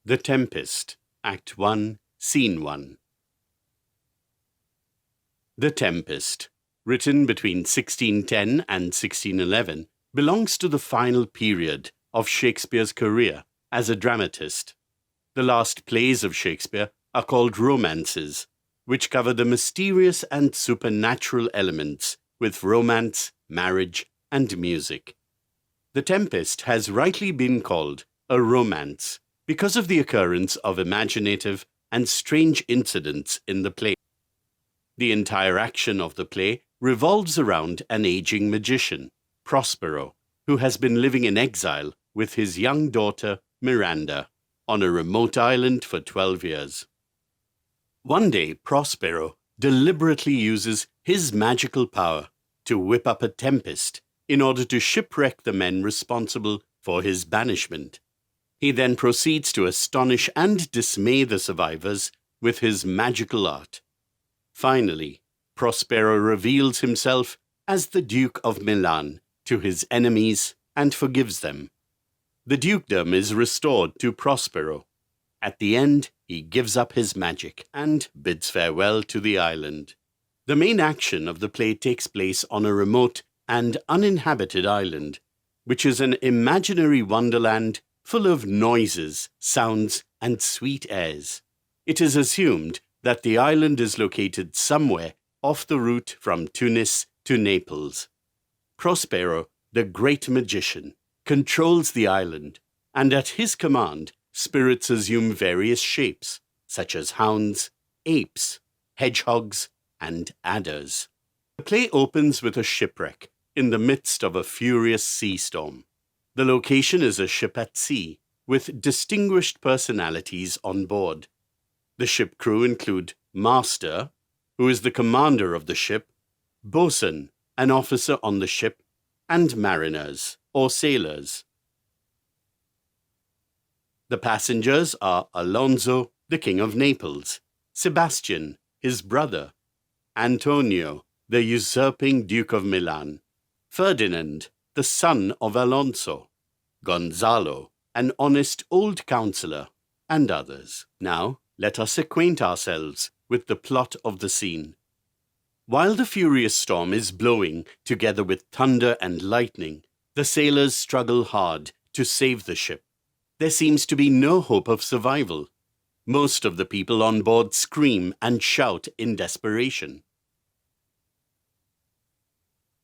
The Tempest, Act 1, Scene 1. The Tempest, written between 1610 and 1611, belongs to the final period of Shakespeare's career as a dramatist. The last plays of Shakespeare are called romances, which cover the mysterious and supernatural elements with romance, marriage, and music. The Tempest has rightly been called a romance because of the occurrence of imaginative and strange incidents in the play. The entire action of the play revolves around an aging magician, Prospero, who has been living in exile with his young daughter, Miranda, on a remote island for 12 years. One day, Prospero deliberately uses his magical power to whip up a tempest in order to shipwreck the men responsible for his banishment. He then proceeds to astonish and dismay the survivors with his magical art. Finally, Prospero reveals himself as the Duke of Milan to his enemies and forgives them. The dukedom is restored to Prospero. At the end, he gives up his magic and bids farewell to the island. The main action of the play takes place on a remote and uninhabited island, which is an imaginary wonderland full of noises, sounds, and sweet airs. It is assumed that the island is located somewhere off the route from Tunis to Naples. Prospero, the great magician, controls the island, and at his command, spirits assume various shapes, such as hounds, apes, hedgehogs, and adders. The play opens with a shipwreck in the midst of a furious sea storm. The location is a ship at sea, with distinguished personalities on board. The ship crew include Master, who is the commander of the ship, Bosun, an officer on the ship, and mariners, or sailors. The passengers are Alonso, the King of Naples, Sebastian, his brother, Antonio, the usurping Duke of Milan, Ferdinand, the son of Alonso, Gonzalo, an honest old counselor, and others. Now, let us acquaint ourselves with the plot of the scene. While the furious storm is blowing together with thunder and lightning, the sailors struggle hard to save the ship. There seems to be no hope of survival. Most of the people on board scream and shout in desperation.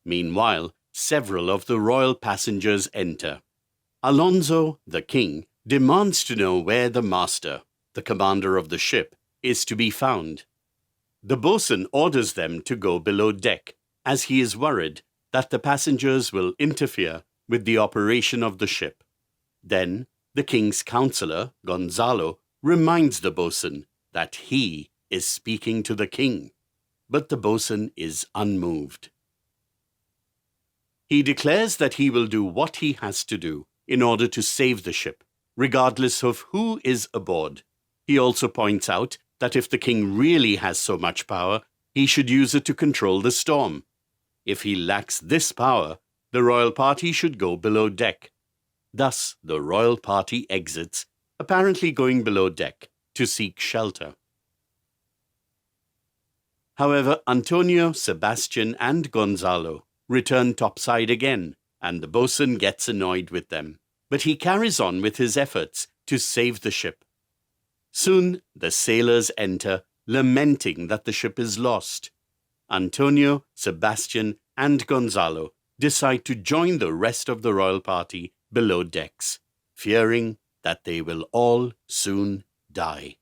Meanwhile, several of the royal passengers enter. Alonso, the king, demands to know where the master, the commander of the ship, is to be found. The bosun orders them to go below deck, as he is worried that the passengers will interfere with the operation of the ship. Then, the king's counselor, Gonzalo, reminds the bosun that he is speaking to the king, but the bosun is unmoved. He declares that he will do what he has to do in order to save the ship, regardless of who is aboard. He also points out that if the king really has so much power, he should use it to control the storm. If he lacks this power, the royal party should go below deck. Thus, the royal party exits, apparently going below deck to seek shelter. However, Antonio, Sebastian, and Gonzalo return topside again, and the bosun gets annoyed with them. But he carries on with his efforts to save the ship. Soon, the sailors enter, lamenting that the ship is lost. Antonio, Sebastian, and Gonzalo decide to join the rest of the royal party below decks, fearing that they will all soon die.